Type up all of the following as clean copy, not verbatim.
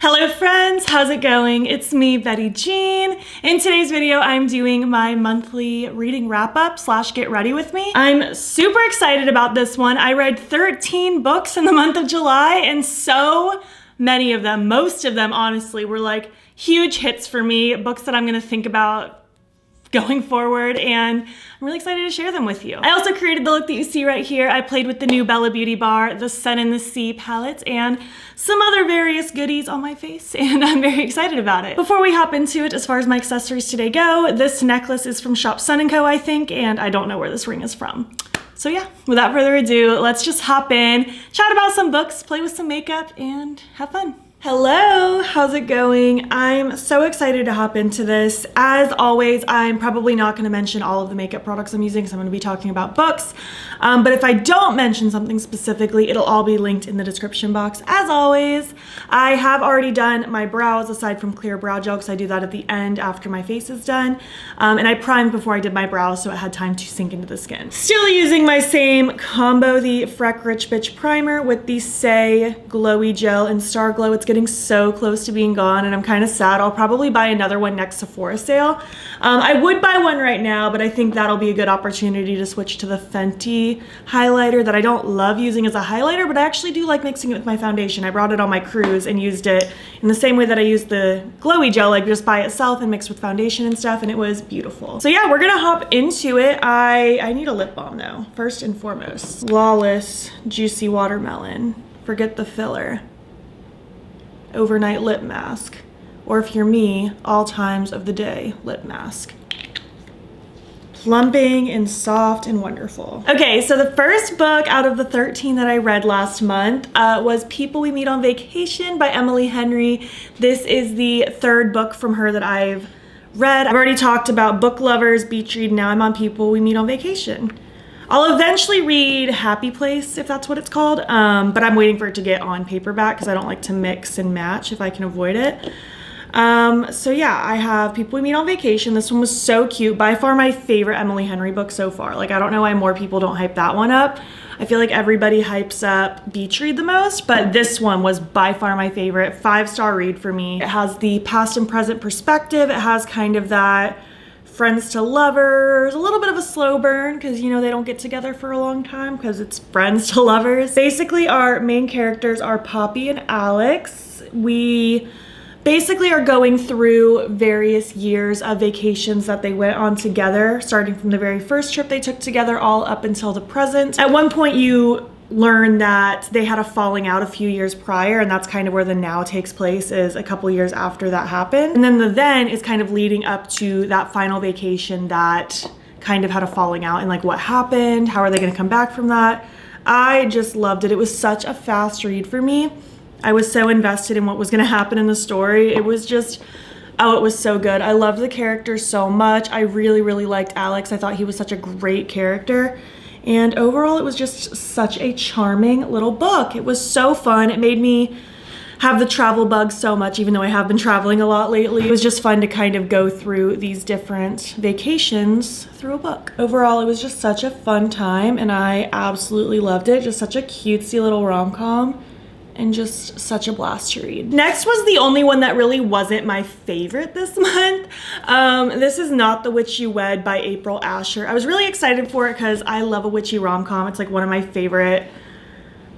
Hello friends, how's it going? It's me, Betty Jean. In today's video, I'm doing my monthly reading wrap-up / get ready with me. I'm super excited about this one. I read 13 books in the month of July, and so many of them, most of them honestly, were like huge hits for me, books that I'm gonna think about going forward, and I'm really excited to share them with you. I also created the look that you see right here. I played with the new Bella Beauty Bar, the Sun and the Sea palette, and some other various goodies on my face, and I'm very excited about it. Before we hop into it, as far as my accessories today go, this necklace is from Shop Sun & Co, I think, and I don't know where this ring is from. So yeah, without further ado, let's just hop in, chat about some books, play with some makeup, and have fun. Hello, how's it going? I'm so excited to hop into this. As always, I'm probably not going to mention all of the makeup products I'm using because I'm going to be talking about books. But if I don't mention something specifically, it'll all be linked in the description box. As always, I have already done my brows aside from clear brow gel because I do that at the end after my face is done. And I primed before I did my brows so it had time to sink into the skin. Still using my same combo, the Freck Rich Bitch Primer with the Say Glowy Gel in Star Glow. It's getting so close to being gone and I'm kind of sad. I'll probably buy another one next Sephora sale. I would buy one right now, but I think that'll be a good opportunity to switch to the Fenty highlighter that I don't love using as a highlighter, but I actually do like mixing it with my foundation. I brought it on my cruise and used it in the same way that I used the glowy gel, like just by itself and mixed with foundation and stuff, and it was beautiful. So yeah, we're gonna hop into it. I need a lip balm though, first and foremost. Flawless Juicy Watermelon. Forget the filler. Overnight lip mask, or if you're me, all times of the day lip mask. Plumping and soft and wonderful. Okay, so the first book out of the 13 that I read last month was People We Meet on Vacation by Emily Henry. This is the third book from her that I've read. I've already talked about Book Lovers, Beach Read, now I'm on People We Meet on Vacation. I'll eventually read Happy Place, if that's what it's called, but I'm waiting for it to get on paperback because I don't like to mix and match if I can avoid it. So yeah, I have People We Meet on Vacation. This one was so cute. By far my favorite Emily Henry book so far. Like, I don't know why more people don't hype that one up. I feel like everybody hypes up Beach Read the most, but this one was by far my favorite. 5-star read for me. It has the past and present perspective. It has kind of that friends to lovers, a little bit of a slow burn because, you know, they don't get together for a long time because it's friends to lovers. Basically, our main characters are Poppy and Alex. We basically are going through various years of vacations that they went on together, starting from the very first trip they took together all up until the present. At one point, you learn that they had a falling out a few years prior, and that's kind of where the now takes place, is a couple years after that happened. And then the then is kind of leading up to that final vacation that kind of had a falling out, and like what happened, how are they going to come back from that. I just loved it. It was such a fast read for me. I was so invested in what was going to happen in the story. It was just, oh, it was so good. I loved the characters so much. I really, really liked Alex. I thought he was such a great character. And overall, it was just such a charming little book. It was so fun. It made me have the travel bug so much, even though I have been traveling a lot lately. It was just fun to kind of go through these different vacations through a book. Overall, it was just such a fun time, and I absolutely loved it. Just such a cutesy little rom-com, and just such a blast to read. Next was the only one that really wasn't my favorite this month. This is Not the Witch You Wed by April Asher. I was really excited for it because I love a witchy rom-com. It's like one of my favorite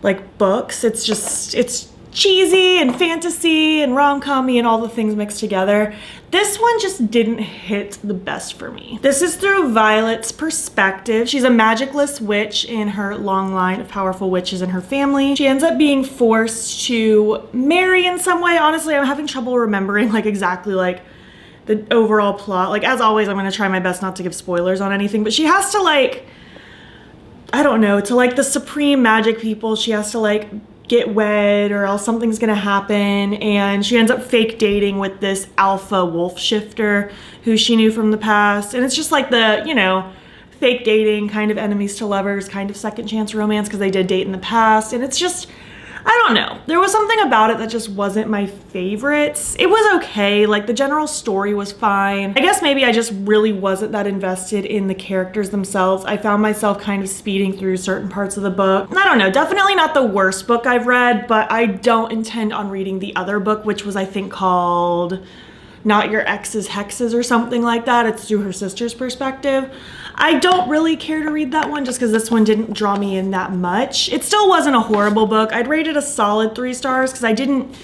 like books. It's cheesy and fantasy and rom-com-y and all the things mixed together. This one just didn't hit the best for me. This is through Violet's perspective. She's a magicless witch in her long line of powerful witches in her family. She ends up being forced to marry in some way. Honestly, I'm having trouble remembering like exactly like the overall plot. Like, as always, I'm gonna try my best not to give spoilers on anything, but she has to like, I don't know, to like the supreme magic people, she has to like get wed or else something's gonna happen, and she ends up fake dating with this alpha wolf shifter who she knew from the past, and it's just like the, you know, fake dating, kind of enemies to lovers, kind of second chance romance because they did date in the past, and it's just, I don't know. There was something about it that just wasn't my favorites. It was okay, like the general story was fine. I guess maybe I just really wasn't that invested in the characters themselves. I found myself kind of speeding through certain parts of the book. I don't know, definitely not the worst book I've read, but I don't intend on reading the other book, which was I think called Not Your Ex's Hexes or something like that. It's through her sister's perspective. I don't really care to read that one just because this one didn't draw me in that much. It still wasn't a horrible book. I'd rate it a solid 3 stars because I didn't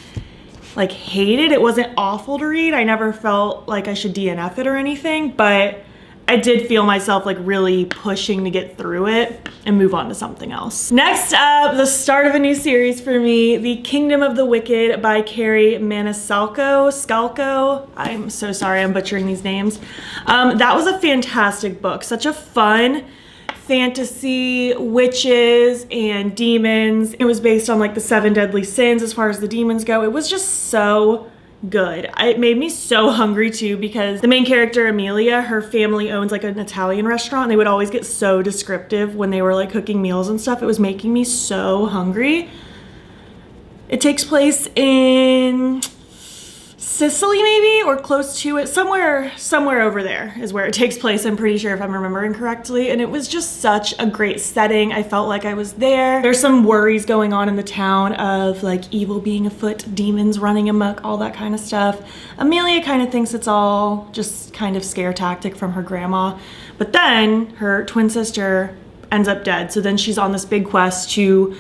like hate it. It wasn't awful to read. I never felt like I should DNF it or anything, but I did feel myself like really pushing to get through it and move on to something else. Next up, the start of a new series for me, The Kingdom of the Wicked by Carrie Maniscalco. I'm so sorry, I'm butchering these names. That was a fantastic book. Such a fun fantasy, witches and demons. It was based on like the 7 deadly sins as far as the demons go. It was just so good. It made me so hungry too because the main character, Amelia, her family owns like an Italian restaurant and they would always get so descriptive when they were like cooking meals and stuff. It was making me so hungry. It takes place in Sicily maybe, or close to it. Somewhere over there is where it takes place, I'm pretty sure, if I'm remembering correctly. And it was just such a great setting. I felt like I was there. There's some worries going on in the town of like evil being afoot, demons running amok, all that kind of stuff. Amelia kind of thinks it's all just kind of scare tactic from her grandma. But then her twin sister ends up dead. So then she's on this big quest to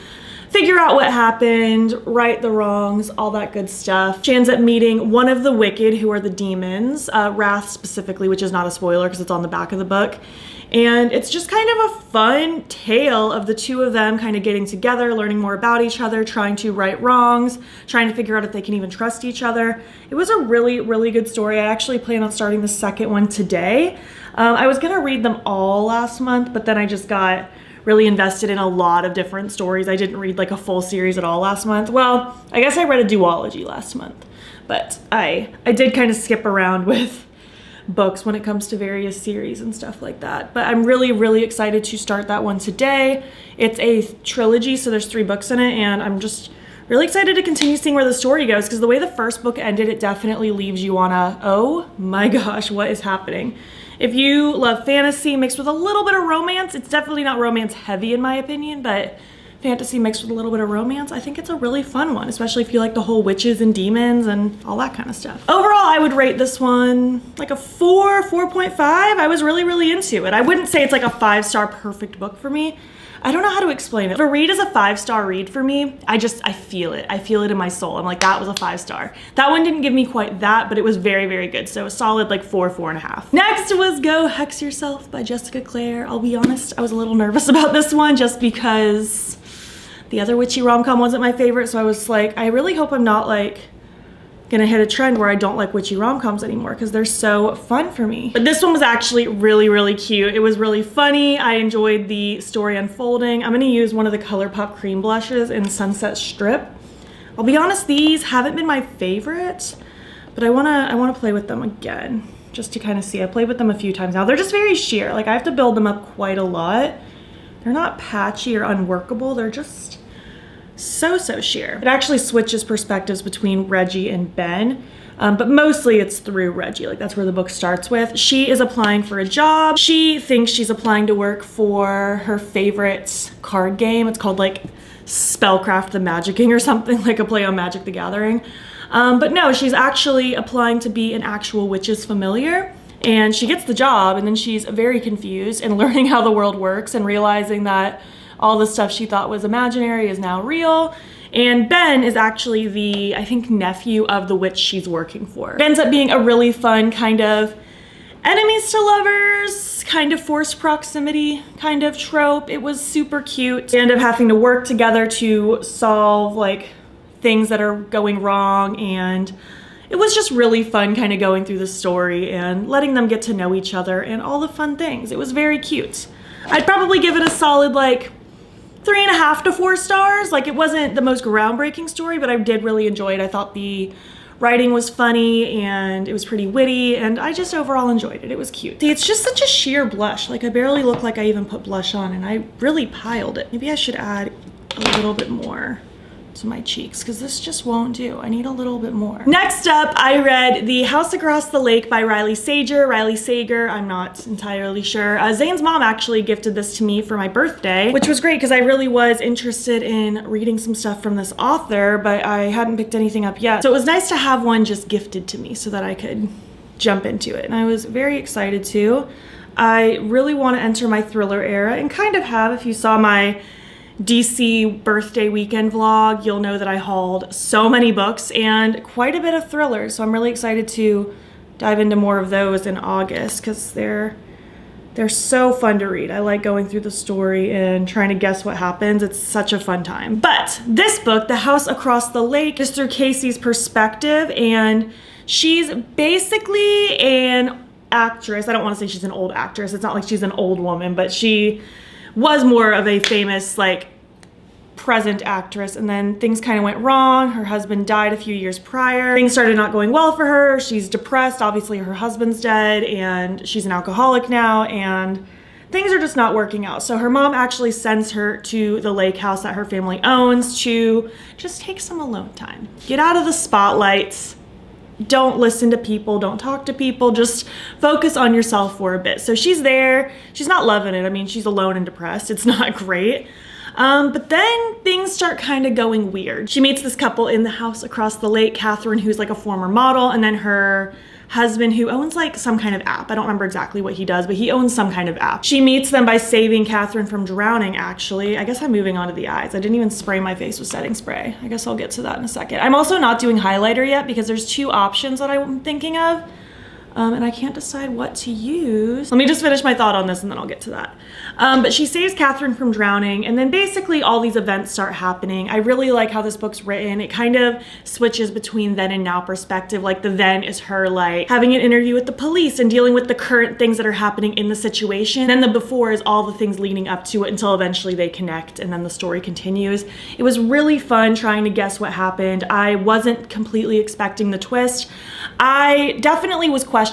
figure out what happened, right the wrongs, all that good stuff. She ends up meeting one of the wicked, who are the demons, Wrath specifically, which is not a spoiler because it's on the back of the book. And it's just kind of a fun tale of the two of them kind of getting together, learning more about each other, trying to right wrongs, trying to figure out if they can even trust each other. It was a really, really good story. I actually plan on starting the second one today. I was gonna read them all last month, but then I just got really invested in a lot of different stories. I didn't read like a full series at all last month. Well, I guess I read a duology last month, but I did kind of skip around with books when it comes to various series and stuff like that. But I'm really, really excited to start that one today. It's a trilogy, so there's 3 books in it, and I'm just really excited to continue seeing where the story goes because the way the first book ended, it definitely leaves you on a, oh my gosh, what is happening? If you love fantasy mixed with a little bit of romance, it's definitely not romance heavy in my opinion, but fantasy mixed with a little bit of romance, I think it's a really fun one, especially if you like the whole witches and demons and all that kind of stuff. Overall, I would rate this one like a 4.5. I was really, really into it. I wouldn't say it's like a 5-star perfect book for me. I don't know how to explain it. If a read is a 5-star read for me, I feel it. I feel it in my soul. I'm like, that was a 5-star. That one didn't give me quite that, but it was very, very good. So a solid like 4.5. Next was Go Hex Yourself by Jessica Clare. I'll be honest, I was a little nervous about this one just because the other witchy rom-com wasn't my favorite. So I was like, I really hope I'm not like gonna hit a trend where I don't like witchy rom-coms anymore because they're so fun for me. But this one was actually really, really cute. It was really funny. I enjoyed the story unfolding. I'm gonna use one of the ColourPop cream blushes in Sunset Strip. I'll be honest, these haven't been my favorite, but I wanna play with them again just to kind of see. I played with them a few times now. They're just very sheer. Like I have to build them up quite a lot. They're not patchy or unworkable. They're just so sheer. It actually switches perspectives between Reggie and Ben, but mostly it's through Reggie. Like that's where the book starts with. She is applying for a job. She thinks she's applying to work for her favorite card game. It's called like Spellcraft the Magicking or something, like a play on Magic the Gathering. But no, she's actually applying to be an actual witch's familiar. And she gets the job and then she's very confused and learning how the world works and realizing that all the stuff she thought was imaginary is now real. And Ben is actually the, I think, nephew of the witch she's working for. It ends up being a really fun kind of enemies to lovers, kind of forced proximity kind of trope. It was super cute. They end up having to work together to solve like things that are going wrong, and it was just really fun kind of going through the story and letting them get to know each other and all the fun things. It was very cute. I'd probably give it a solid like 3.5 to 4 stars. Like it wasn't the most groundbreaking story, but I did really enjoy it. I thought the writing was funny and it was pretty witty, and I just overall enjoyed it. It was cute. See, it's just such a sheer blush. Like I barely look like I even put blush on, and I really piled it. Maybe I should add a little bit more to my cheeks because this just won't do. I need a little bit more. Next up, I read The House Across the Lake by Riley Sager, I'm not entirely sure. Zane's mom actually gifted this to me for my birthday, which was great because I really was interested in reading some stuff from this author, but I hadn't picked anything up yet. So it was nice to have one just gifted to me so that I could jump into it, and I was very excited to. I really want to enter my thriller era and kind of have. If you saw my DC birthday weekend vlog, you'll know that I hauled so many books and quite a bit of thrillers. So I'm really excited to dive into more of those in August because they're so fun to read. I like going through the story and trying to guess what happens. It's such a fun time. But this book, The House Across the Lake, is through Casey's perspective, and she's basically an actress. I don't want to say she's an old actress. It's not like she's an old woman, but she was more of a famous, like, present actress, and then things kind of went wrong. Her husband died a few years prior. Things started not going well for her. She's depressed. Obviously, her husband's dead, and she's an alcoholic now, and things are just not working out. So her mom actually sends her to the lake house that her family owns to just take some alone time. Get out of the spotlights. Don't listen to people, don't talk to people, just focus on yourself for a bit. So she's there, she's not loving it. I mean, she's alone and depressed, it's not great. But then things start kind of going weird. She meets this couple in the house across the lake, Catherine, who's like a former model, and then her husband who owns like some kind of app. I don't remember exactly what he does, but he owns some kind of app. She meets them by saving Catherine from drowning, actually. I guess I'm moving on to the eyes. I didn't even spray my face with setting spray. I guess I'll get to that in a second. I'm also not doing highlighter yet because there's two options that I'm thinking of. And I can't decide what to use. Let me just finish my thought on this and then I'll get to that. But she saves Catherine from drowning, and then basically all these events start happening. I really like how this book's written. It kind of switches between then and now perspective. Like the then is her like having an interview with the police and dealing with the current things that are happening in the situation. Then the before is all the things leading up to it until eventually they connect and then the story continues. It was really fun trying to guess what happened. I wasn't completely expecting the twist. I definitely was questioning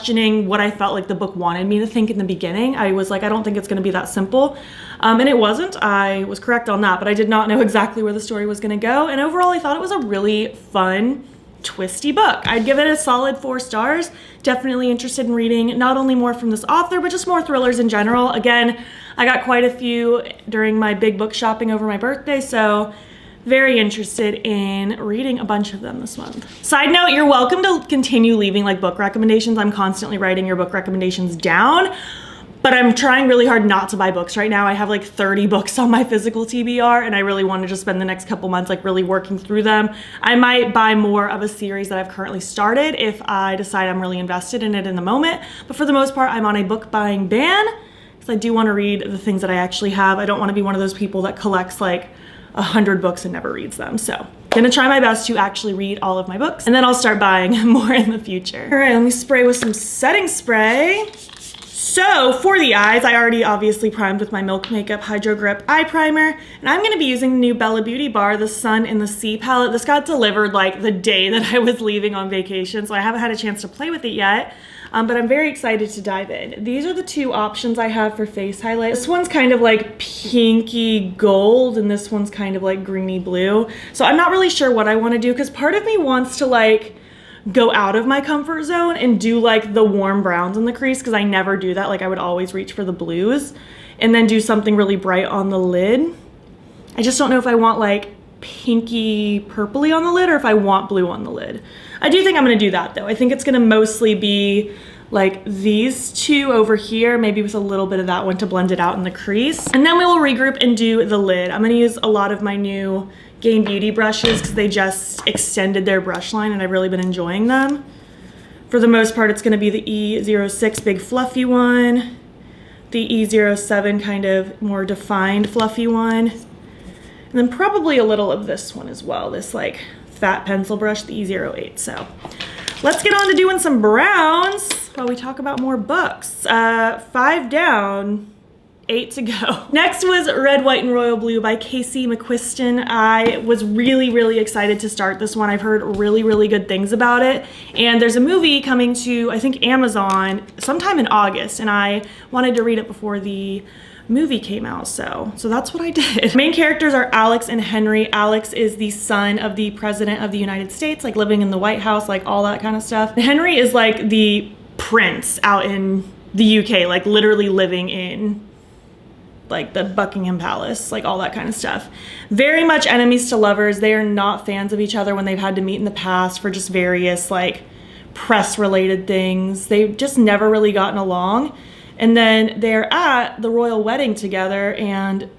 what I felt like the book wanted me to think in the beginning. I was like, I don't think it's going to be that simple. And it wasn't. I was correct on that, but I did not know exactly where the story was going to go. And overall, I thought it was a really fun, twisty book. I'd give it a solid 4 stars. Definitely interested in reading not only more from this author, but just more thrillers in general. Again, I got quite a few during my big book shopping over my birthday, so very interested in reading a bunch of them this month. Side note, you're welcome to continue leaving like book recommendations. I'm constantly writing your book recommendations down, but I'm trying really hard not to buy books right now. I have like 30 books on my physical TBR, and I really want to just spend the next couple months like really working through them. I might buy more of a series that I've currently started if I decide I'm really invested in it in the moment. But for the most part, I'm on a book buying ban because I do want to read the things that I actually have. I don't want to be one of those people that collects like 100 books and never reads them. So gonna try my best to actually read all of my books, and then I'll start buying more in the future. All right, let me spray with some setting spray. So for the eyes, I already obviously primed with my Milk Makeup Hydro Grip Eye Primer, and I'm gonna be using the new Bella Beauty Bar, the Sun in the Sea palette. This got delivered like the day that I was leaving on vacation, so I haven't had a chance to play with it yet. But I'm very excited to dive in. These are the two options I have for face highlight. This one's kind of like pinky gold, and this one's kind of like greeny blue. So I'm not really sure what I want to do, because part of me wants to like go out of my comfort zone and do like the warm browns in the crease, because I never do that. Like I would always reach for the blues and then do something really bright on the lid. I just don't know if I want like pinky purpley on the lid or if I want blue on the lid. I do think I'm gonna do that though. I think it's gonna mostly be like these two over here, maybe with a little bit of that one to blend it out in the crease. And then we will regroup and do the lid. I'm gonna use a lot of my new Gain Beauty brushes because they just extended their brush line and I've really been enjoying them. For the most part, it's gonna be the E06 big fluffy one, the E07 kind of more defined fluffy one, and then probably a little of this one as well, this like fat pencil brush, the E08. So let's get on to doing some browns while we talk about more books. 5 down, 8 to go. Next was Red, White, and Royal Blue by Casey McQuiston. I was really, really excited to start this one. I've heard really, really good things about it. And there's a movie coming to, I think, Amazon sometime in August, and I wanted to read it before the movie came out. So that's what I did. Main characters are Alex and Henry. Alex is the son of the president of the United States, like living in the White House, like all that kind of stuff. Henry is like the prince out in the UK, like literally living in like the Buckingham Palace, like all that kind of stuff. Very much enemies to lovers. They are not fans of each other when they've had to meet in the past for just various like press related things. They've just never really gotten along. And then they're at the royal wedding together and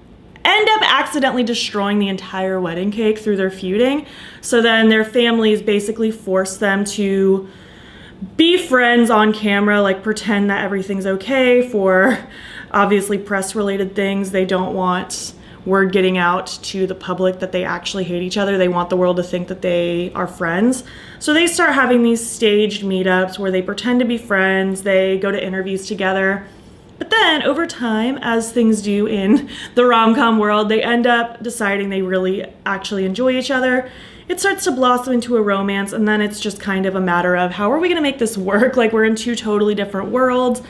end up accidentally destroying the entire wedding cake through their feuding. So then their families basically force them to be friends on camera, like pretend that everything's okay for obviously press related things. They don't want word getting out to the public that they actually hate each other. They want the world to think that they are friends. So they start having these staged meetups where they pretend to be friends. They go to interviews together. But then over time, as things do in the rom-com world, they end up deciding they really actually enjoy each other. It starts to blossom into a romance, and then it's just kind of a matter of how are we gonna make this work? Like we're in two totally different worlds,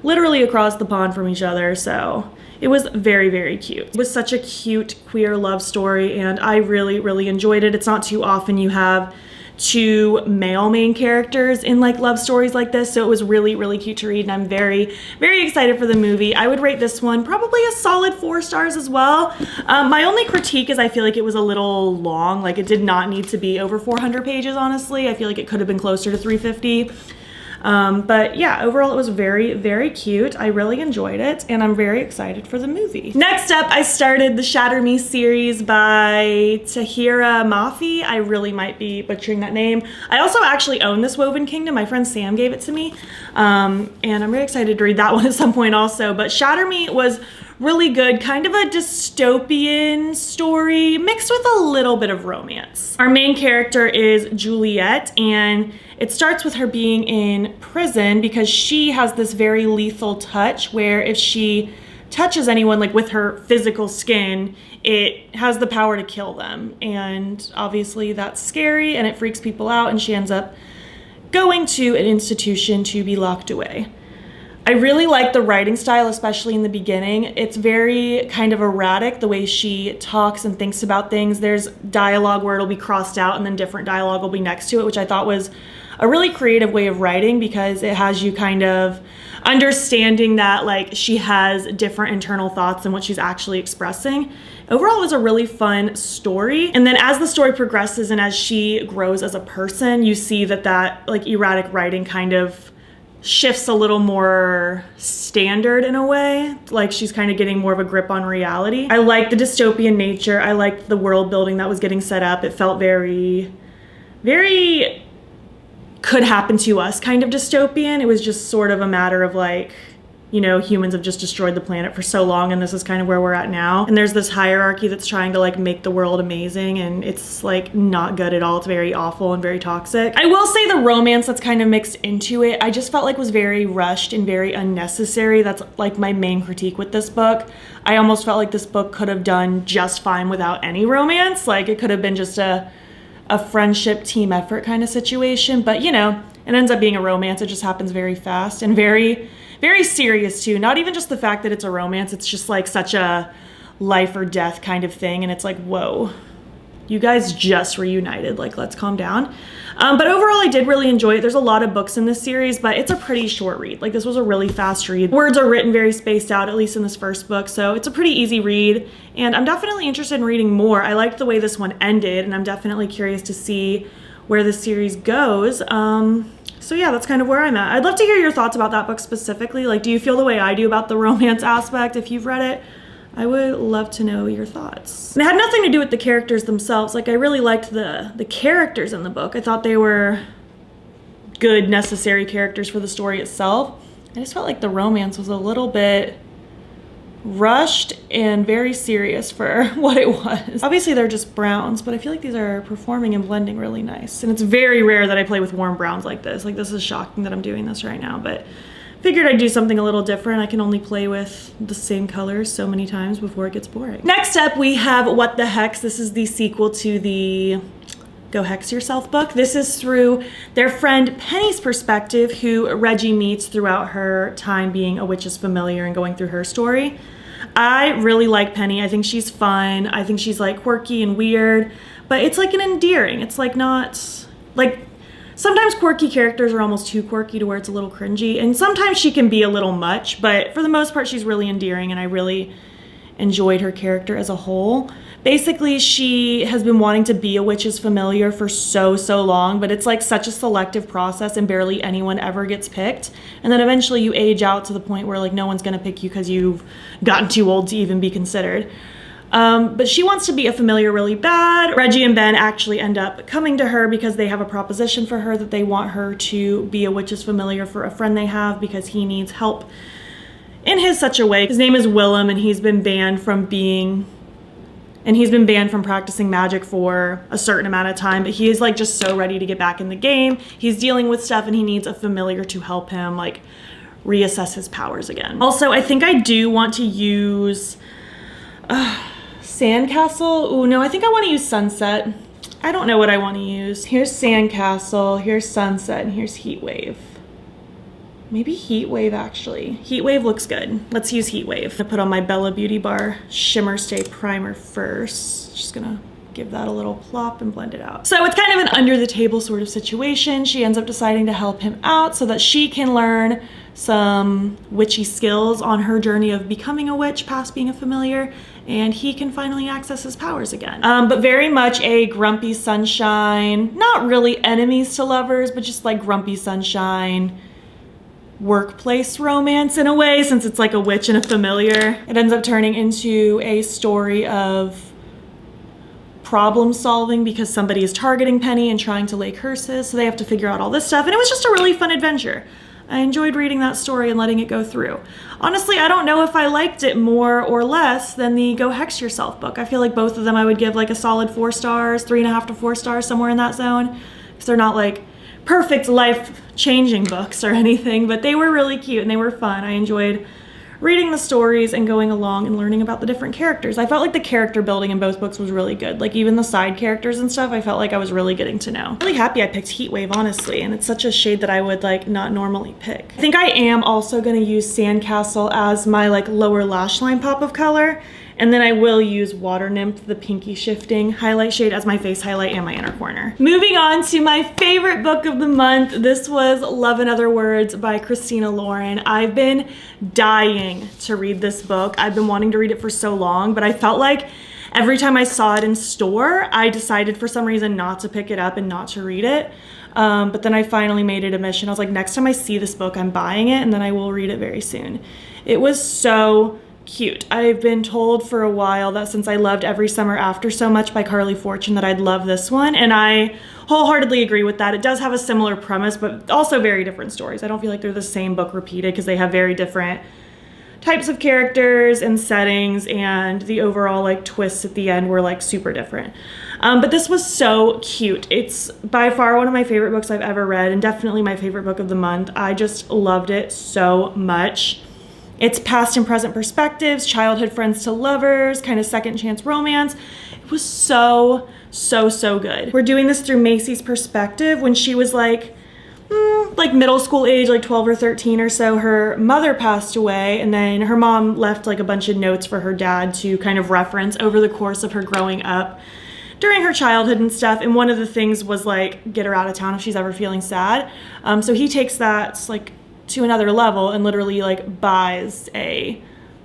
literally across the pond from each other. So it was very, very cute. It was such a cute queer love story, and I really, really enjoyed it. It's not too often you have two male main characters in like love stories like this, so it was really, really cute to read, and I'm very, very excited for the movie. I would rate this one probably a solid 4 stars as well. My only critique is I feel like it was a little long. Like it did not need to be over 400 pages, honestly. I feel like it could have been closer to 350. But yeah, overall it was very, very cute. I really enjoyed it, and I'm very excited for the movie. Next up, I started the Shatter Me series by Tahira Mafi. I really might be butchering that name. I also actually own this Woven Kingdom. My friend Sam gave it to me, and I'm very excited to read that one at some point also. But Shatter Me was really good, kind of a dystopian story mixed with a little bit of romance. Our main character is Juliet, and it starts with her being in prison because she has this very lethal touch where if she touches anyone like with her physical skin, it has the power to kill them. And obviously that's scary and it freaks people out, and she ends up going to an institution to be locked away. I really like the writing style, especially in the beginning. It's very kind of erratic, the way she talks and thinks about things. There's dialogue where it'll be crossed out and then different dialogue will be next to it, which I thought was a really creative way of writing because it has you kind of understanding that like she has different internal thoughts than what she's actually expressing. Overall, it was a really fun story. And then as the story progresses and as she grows as a person, you see that like erratic writing kind of shifts a little more standard in a way. Like she's kind of getting more of a grip on reality. I like the dystopian nature. I liked the world building that was getting set up. It felt very, very could happen to us kind of dystopian. It was just sort of a matter of like, you know, humans have just destroyed the planet for so long and this is kind of where we're at now. And there's this hierarchy that's trying to like make the world amazing, and it's like not good at all. It's very awful and very toxic. I will say the romance that's kind of mixed into it, I just felt like was very rushed and very unnecessary. That's like my main critique with this book. I almost felt like this book could have done just fine without any romance. Like it could have been just a friendship team effort kind of situation, but you know, it ends up being a romance. It just happens very fast and very, very serious too. Not even just the fact that it's a romance, it's just like such a life or death kind of thing. And it's like, whoa, you guys just reunited, like let's calm down. But overall, I did really enjoy it. There's a lot of books in this series, but it's a pretty short read. Like this was a really fast read. Words are written very spaced out, at least in this first book. So it's a pretty easy read, and I'm definitely interested in reading more. I liked the way this one ended, and I'm definitely curious to see where this series goes. So yeah, that's kind of where I'm at. I'd love to hear your thoughts about that book specifically. Like, do you feel the way I do about the romance aspect if you've read it? I would love to know your thoughts. And it had nothing to do with the characters themselves. Like I really liked the characters in the book. I thought they were good, necessary characters for the story itself. I just felt like the romance was a little bit rushed and very serious for what it was. Obviously they're just browns, but I feel like these are performing and blending really nice. And it's very rare that I play with warm browns like this. Like this is shocking that I'm doing this right now, but figured I'd do something a little different. I can only play with the same colors so many times before it gets boring. Next up, we have What the Hex. This is the sequel to the Go Hex Yourself book. This is through their friend Penny's perspective, who Reggie meets throughout her time being a witch's familiar and going through her story. I really like Penny. I think she's fun. I think she's like quirky and weird, but it's like an endearing. It's like not like, sometimes quirky characters are almost too quirky to where it's a little cringy, and sometimes she can be a little much, but for the most part she's really endearing, and I really enjoyed her character as a whole. Basically, she has been wanting to be a witch's familiar for so long, but it's like such a selective process and barely anyone ever gets picked. And then eventually you age out to the point where like no one's gonna pick you because you've gotten too old to even be considered. But she wants to be a familiar really bad. Reggie and Ben actually end up coming to her because they have a proposition for her that they want her to be a witch's familiar for a friend they have because he needs help in such a way. His name is Willem, and he's been banned from practicing magic for a certain amount of time, but he is like just so ready to get back in the game. He's dealing with stuff and he needs a familiar to help him like reassess his powers again. Also, I think I do want to use Sandcastle. Oh no, I think I want to use Sunset. I don't know what I want to use. Here's Sandcastle, here's Sunset, and here's Heatwave. Maybe Heatwave actually. Heatwave looks good. Let's use Heatwave. I'm gonna put on my Bella Beauty Bar Shimmer Stay Primer first. Just gonna give that a little plop and blend it out. So it's kind of an under the table sort of situation. She ends up deciding to help him out so that she can learn some witchy skills on her journey of becoming a witch past being a familiar, and he can finally access his powers again. But very much a grumpy sunshine, not really enemies to lovers, but just like grumpy sunshine workplace romance in a way, since it's like a witch and a familiar. It ends up turning into a story of problem solving because somebody is targeting Penny and trying to lay curses, so they have to figure out all this stuff, and it was just a really fun adventure. I enjoyed reading that story and letting it go through. Honestly, I don't know if I liked it more or less than the Go Hex Yourself book. I feel like both of them I would give like a solid 4 stars, 3.5 to 4 stars, somewhere in that zone, because they're not like perfect life-changing books or anything, but they were really cute and they were fun. I enjoyed reading the stories and going along and learning about the different characters. I felt like the character building in both books was really good. Like even the side characters and stuff, I felt like I was really getting to know. I'm really happy I picked Heatwave, honestly, and it's such a shade that I would like not normally pick. I think I am also gonna use Sandcastle as my like lower lash line pop of color, and then I will use Water Nymph, the pinky shifting highlight shade, as my face highlight and my inner corner. Moving on to my favorite book of the month. This was Love in Other Words by Christina Lauren. I've been dying to read this book. I've been wanting to read it for so long, but I felt like every time I saw it in store, I decided for some reason not to pick it up and not to read it. But then I finally made it a mission. I was like, next time I see this book, I'm buying it, and then I will read it very soon. It was so cute. I've been told for a while that since I loved Every Summer After so much by Carly Fortune that I'd love this one, and I wholeheartedly agree with that. It does have a similar premise, but also very different stories. I don't feel like they're the same book repeated because they have very different types of characters and settings, and the overall like twists at the end were like super different. But this was so cute. It's by far one of my favorite books I've ever read, and definitely my favorite book of the month. I just loved it so much. It's past and present perspectives, childhood friends to lovers, kind of second chance romance. It was so good. We're doing this through Macy's perspective. When she was like middle school age, like 12 or 13 or so, her mother passed away, and then her mom left like a bunch of notes for her dad to kind of reference over the course of her growing up during her childhood and stuff. And one of the things was like, get her out of town if she's ever feeling sad. So he takes that like to another level and literally like buys a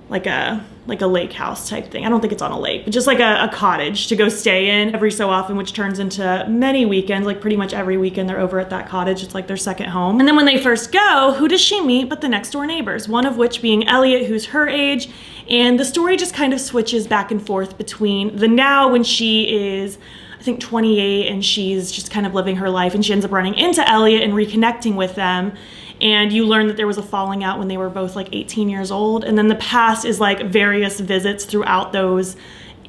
lake house type thing. I don't think it's on a lake, but just like a cottage to go stay in every so often, which turns into many weekends. Like pretty much every weekend they're over at that cottage. It's like their second home. And then when they first go, who does she meet but the next door neighbors, one of which being Elliot, who's her age. And the story just kind of switches back and forth between the now, when she is I think 28, and she's just kind of living her life, and she ends up running into Elliot and reconnecting with them. And you learn that there was a falling out when they were both like 18 years old. And then the past is like various visits throughout those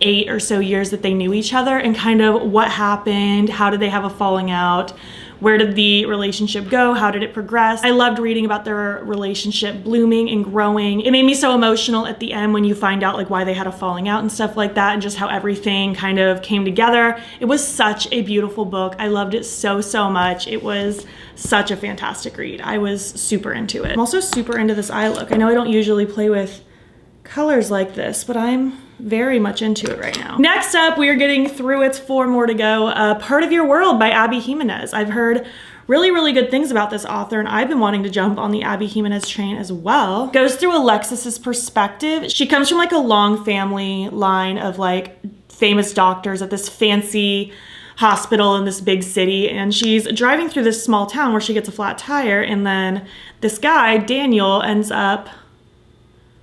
8 or so years that they knew each other, and kind of what happened, how did they have a falling out, where did the relationship go, how did it progress. I loved reading about their relationship blooming and growing. It made me so emotional at the end when you find out like why they had a falling out and stuff like that, and just how everything kind of came together. It was such a beautiful book. I loved it so much. It was such a fantastic read. I was super into it. I'm also super into this eye look. I know I don't usually play with colors like this, but I'm very much into it right now. Next up, we are getting through It's 4 More to Go, Part of Your World by Abby Jimenez. I've heard really, really good things about this author, and I've been wanting to jump on the Abby Jimenez train as well. Goes through Alexis's perspective. She comes from like a long family line of like famous doctors at this fancy hospital in this big city, and she's driving through this small town where she gets a flat tire, and then this guy, Daniel, ends up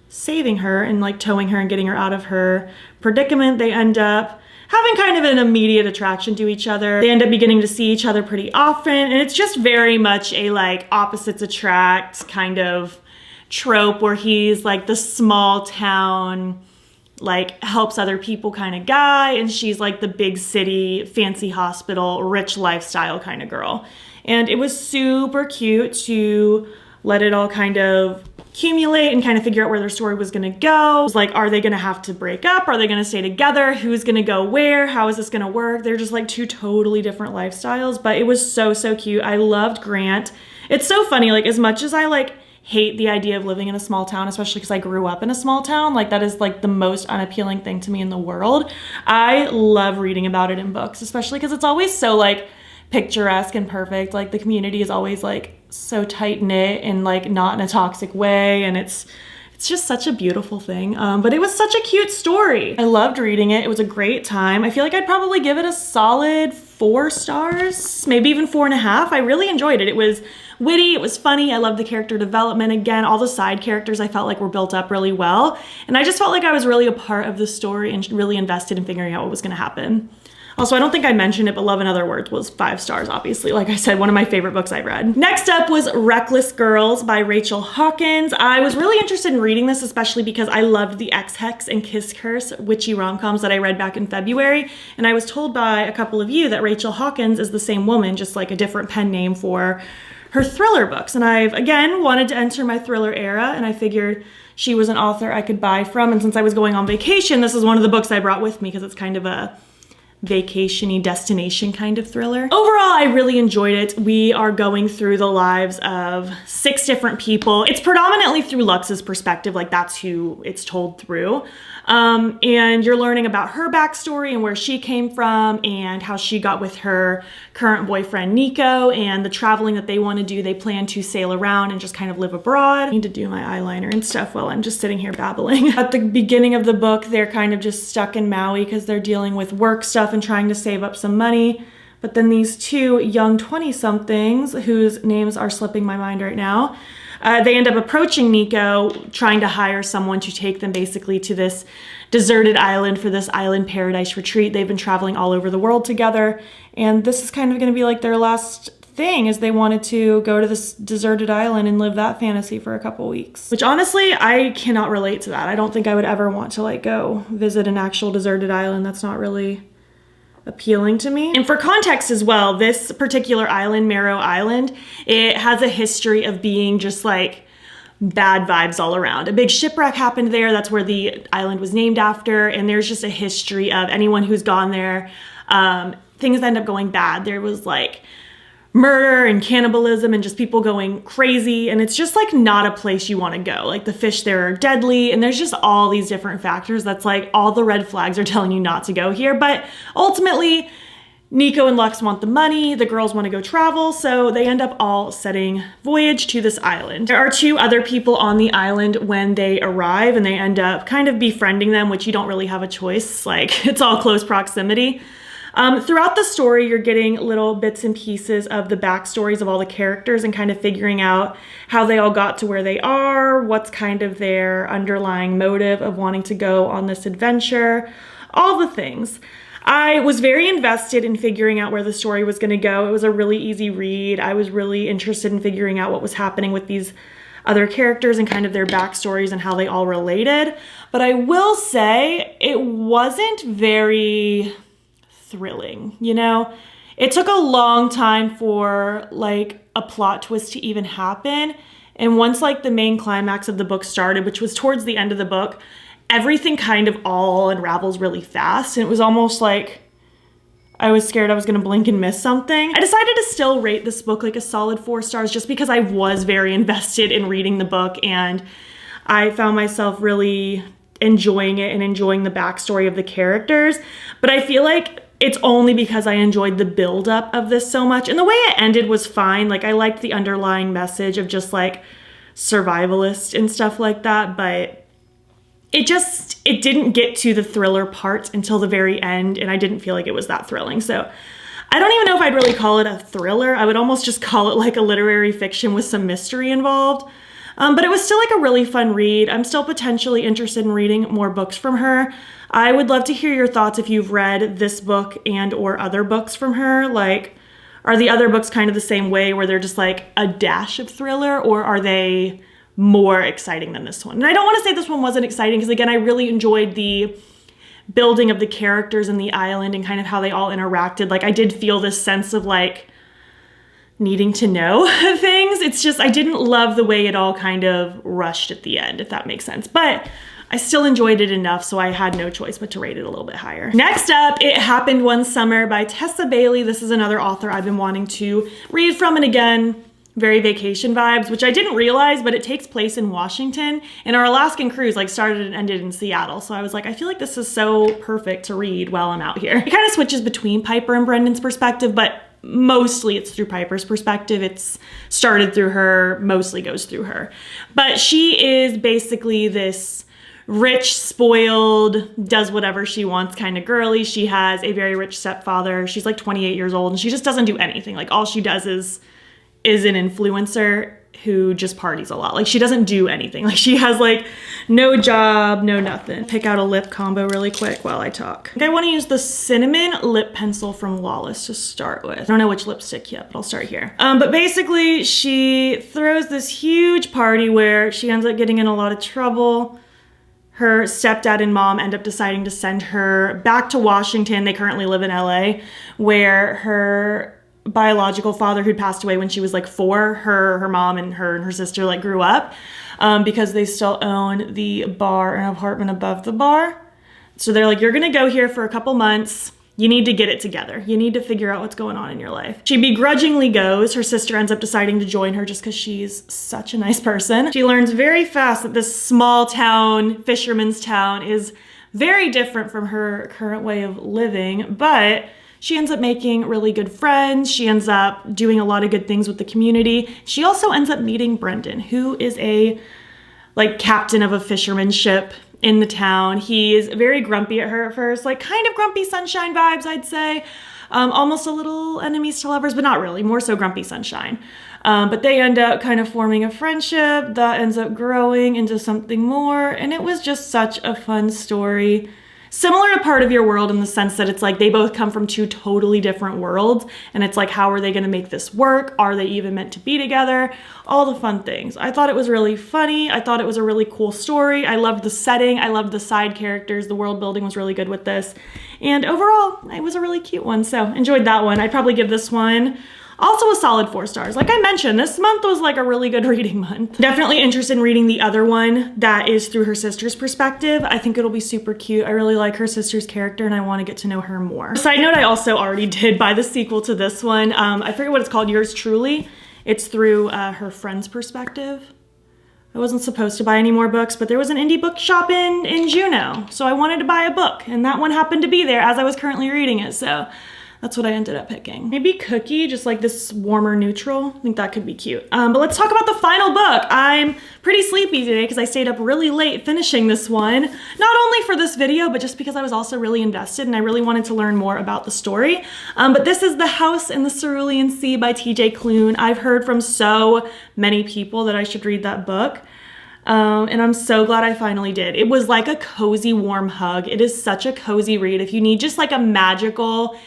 saving her and like towing her and getting her out of her predicament. They end up having kind of an immediate attraction to each other. They end up beginning to see each other pretty often, and it's just very much a like opposites attract kind of trope where he's like the small town, like helps other people kind of guy, and she's like the big city, fancy hospital, rich lifestyle kind of girl. And it was super cute to let it all kind of accumulate and kind of figure out where their story was gonna go. It was like, are they gonna have to break up? Are they gonna stay together? Who's gonna go where? How is this gonna work? They're just like two totally different lifestyles, but it was so, so cute. I loved Grant. It's so funny, like as much as I like hate the idea of living in a small town, especially because I grew up in a small town, like that is like the most unappealing thing to me in the world. I love reading about it in books, especially because it's always so like picturesque and perfect. Like the community is always like so tight knit and like not in a toxic way, and it's just such a beautiful thing. But it was such a cute story. I loved reading it. It was a great time. I feel like I'd probably give it a solid 4 stars, maybe even 4.5. I really enjoyed it. It was witty, it was funny. I loved the character development. Again, all the side characters I felt like were built up really well, and I just felt like I was really a part of the story and really invested in figuring out what was going to happen. Also, I don't think I mentioned it, but Love in Other Words was 5 stars, obviously. Like I said, one of my favorite books I read. Next up was Reckless Girls by Rachel Hawkins. I was really interested in reading this, especially because I loved the X-Hex and Kiss Curse witchy rom-coms that I read back in February. And I was told by a couple of you that Rachel Hawkins is the same woman, just like a different pen name for her thriller books. And I've, again, wanted to enter my thriller era, and I figured she was an author I could buy from. And since I was going on vacation, this is one of the books I brought with me because it's kind of a vacation-y destination kind of thriller. Overall, I really enjoyed it. We are going through the lives of 6 different people. It's predominantly through Lux's perspective, like that's who it's told through. And you're learning about her backstory and where she came from and how she got with her current boyfriend Nico and the traveling that they want to do. They plan to sail around and just kind of live abroad. I need to do my eyeliner and stuff while I'm just sitting here babbling. At the beginning of the book, they're kind of just stuck in Maui because they're dealing with work stuff and trying to save up some money. But then these 2 young 20-somethings, whose names are slipping my mind right now, they end up approaching Nico, trying to hire someone to take them basically to this deserted island for this island paradise retreat. They've been traveling all over the world together, and this is kind of going to be like their last thing, is they wanted to go to this deserted island and live that fantasy for a couple weeks. Which honestly, I cannot relate to that. I don't think I would ever want to like go visit an actual deserted island. That's not really appealing to me. And for context as well, this particular island, Marrow Island, it has a history of being just like bad vibes all around. A big shipwreck happened there. That's where the island was named after. And there's just a history of anyone who's gone there, things end up going bad. There was like murder and cannibalism and just people going crazy, and it's just like not a place you want to go. Like the fish there are deadly, and there's just all these different factors that's like all the red flags are telling you not to go here. But ultimately, Nico and Lux want the money, the girls want to go travel, so they end up all setting voyage to this island. There are 2 other people on the island when they arrive, and they end up kind of befriending them, which you don't really have a choice. Like it's all close proximity. Throughout the story, you're getting little bits and pieces of the backstories of all the characters and kind of figuring out how they all got to where they are, what's kind of their underlying motive of wanting to go on this adventure, all the things. I was very invested in figuring out where the story was going to go. It was a really easy read. I was really interested in figuring out what was happening with these other characters and kind of their backstories and how they all related. But I will say it wasn't very thrilling, you know? It took a long time for like a plot twist to even happen. And once like the main climax of the book started, which was towards the end of the book, everything kind of all unravels really fast. And it was almost like I was scared I was gonna blink and miss something. I decided to still rate this book like a solid 4 stars just because I was very invested in reading the book, and I found myself really enjoying it and enjoying the backstory of the characters. But I feel like it's only because I enjoyed the buildup of this so much. And the way it ended was fine. Like, I liked the underlying message of just like survivalist and stuff like that, but it didn't get to the thriller part until the very end, and I didn't feel like it was that thrilling. So I don't even know if I'd really call it a thriller. I would almost just call it like a literary fiction with some mystery involved. But it was still like a really fun read. I'm still potentially interested in reading more books from her. I would love to hear your thoughts if you've read this book and or other books from her. Like, are the other books kind of the same way where they're just like a dash of thriller, or are they more exciting than this one? And I don't want to say this one wasn't exciting, because again, I really enjoyed the building of the characters and the island and kind of how they all interacted. Like, I did feel this sense of like needing to know things. It's just, I didn't love the way it all kind of rushed at the end, if that makes sense. But I still enjoyed it enough, so I had no choice but to rate it a little bit higher. Next up, It Happened One Summer by Tessa Bailey. This is another author I've been wanting to read from, and again, very vacation vibes, which I didn't realize, but it takes place in Washington, and our Alaskan cruise like started and ended in Seattle. So I was like, I feel like this is so perfect to read while I'm out here. It kind of switches between Piper and Brendan's perspective, but mostly it's through Piper's perspective. It's started through her, mostly goes through her. But she is basically this rich, spoiled, does whatever she wants kind of girly. She has a very rich stepfather. She's like 28 years old, and she just doesn't do anything. Like, all she does is an influencer who just parties a lot. Like, she doesn't do anything. Like, she has like no job, no nothing. Pick out a lip combo really quick while I talk. I want to use the cinnamon lip pencil from Lawless to start with. I don't know which lipstick yet, but I'll start here. But basically she throws this huge party where she ends up getting in a lot of trouble. Her stepdad and mom end up deciding to send her back to Washington. They currently live in LA, where her biological father, who'd passed away when she was like 4, her mom and her sister like grew up, because they still own the bar and apartment above the bar. So they're like, you're gonna go here for a couple months. You need to get it together. You need to figure out what's going on in your life. She begrudgingly goes. Her sister ends up deciding to join her just because she's such a nice person. She learns very fast that this small town, fisherman's town, is very different from her current way of living, but she ends up making really good friends. She ends up doing a lot of good things with the community. She also ends up meeting Brendan, who is a like captain of a fisherman's ship in the town. He is very grumpy at her at first, like kind of Grumpy Sunshine vibes, I'd say. Almost a little enemies to lovers, but not really, more so Grumpy Sunshine. But they end up kind of forming a friendship that ends up growing into something more, and it was just such a fun story. Similar to Part of Your World in the sense that it's like they both come from 2 totally different worlds, and it's like, how are they going to make this work? Are they even meant to be together? All the fun things. I thought it was really funny. I thought it was a really cool story. I loved the setting. I loved the side characters. The world building was really good with this. And overall, it was a really cute one. So enjoyed that one. I'd probably give this one also a solid 4 stars. Like I mentioned, this month was like a really good reading month. Definitely interested in reading the other one that is through her sister's perspective. I think it'll be super cute. I really like her sister's character and I want to get to know her more. Side note, I also already did buy the sequel to this one. I forget what it's called, Yours Truly. It's through her friend's perspective. I wasn't supposed to buy any more books, but there was an indie book shop in Juneau, so I wanted to buy a book, and that one happened to be there as I was currently reading it, so that's what I ended up picking. Maybe Cookie, just like this warmer neutral. I think that could be cute. But let's talk about the final book. I'm pretty sleepy today because I stayed up really late finishing this one. Not only for this video, but just because I was also really invested and I really wanted to learn more about the story. But this is The House in the Cerulean Sea by T.J. Klune. I've heard from so many people that I should read that book. And I'm so glad I finally did. It was like a cozy, warm hug. It is such a cozy read. If you need just like a magical,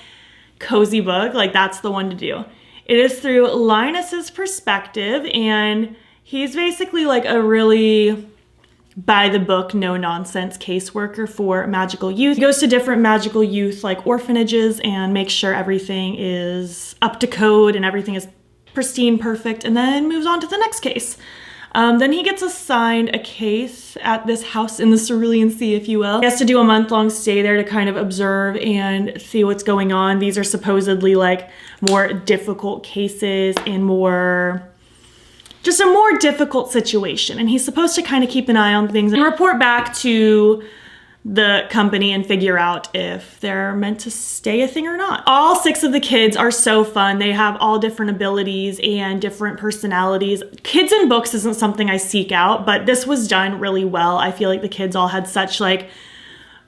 cozy book, like that's the one to do. It is through Linus's perspective, and he's basically like a really by the book, no nonsense caseworker for magical youth. He goes to different magical youth like orphanages and makes sure everything is up to code and everything is pristine, perfect, and then moves on to the next case. Then he gets assigned a case at this house in the Cerulean Sea, if you will. He has to do a month-long stay there to kind of observe and see what's going on. These are supposedly like more difficult cases and more just a more difficult situation. And he's supposed to kind of keep an eye on things and report back to the company and figure out if they're meant to stay a thing or not. All 6 of the kids are so fun. They have all different abilities and different personalities. Kids in books isn't something I seek out, but this was done really well. I feel like the kids all had such like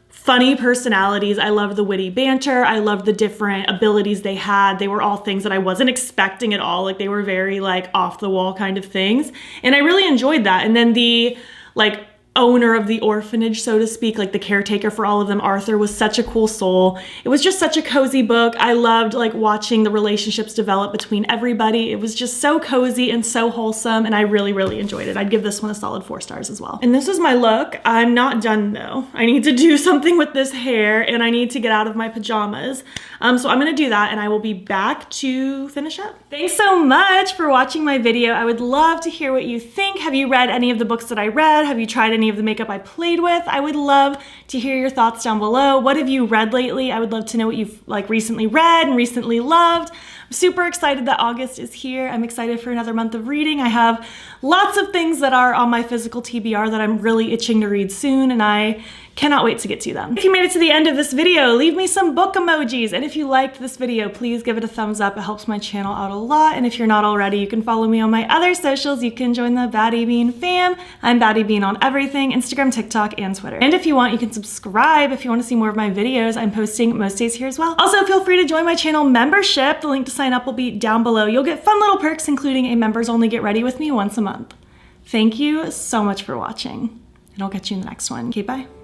funny personalities. I loved the witty banter. I loved the different abilities they had. They were all things that I wasn't expecting at all. Like they were very like off the wall kind of things. And I really enjoyed that. And then the like owner of the orphanage, so to speak, like the caretaker for all of them, Arthur, was such a cool soul. It was just such a cozy book. I loved like watching the relationships develop between everybody. It was just so cozy and so wholesome, and I really, really enjoyed it. I'd give this one a solid 4 stars as well. And this is my look. I'm not done though. I need to do something with this hair, and I need to get out of my pajamas. So I'm gonna do that, and I will be back to finish up. Thanks so much for watching my video. I would love to hear what you think. Have you read any of the books that I read? Have you tried any of the makeup I played with? I would love to hear your thoughts down below. What have you read lately? I would love to know what you've like recently read and recently loved. I'm super excited that August is here. I'm excited for another month of reading. I have lots of things that are on my physical TBR that I'm really itching to read soon, and I cannot wait to get to them. If you made it to the end of this video, leave me some book emojis. And if you liked this video, please give it a thumbs up. It helps my channel out a lot. And if you're not already, you can follow me on my other socials. You can join the Battybean fam. I'm Battybean on everything, Instagram, TikTok, and Twitter. And if you want, you can subscribe if you want to see more of my videos. I'm posting most days here as well. Also, feel free to join my channel membership. The link to sign up will be down below. You'll get fun little perks, including a members only get ready with me once a month. Thank you so much for watching, and I'll catch you in the next one. Okay, bye.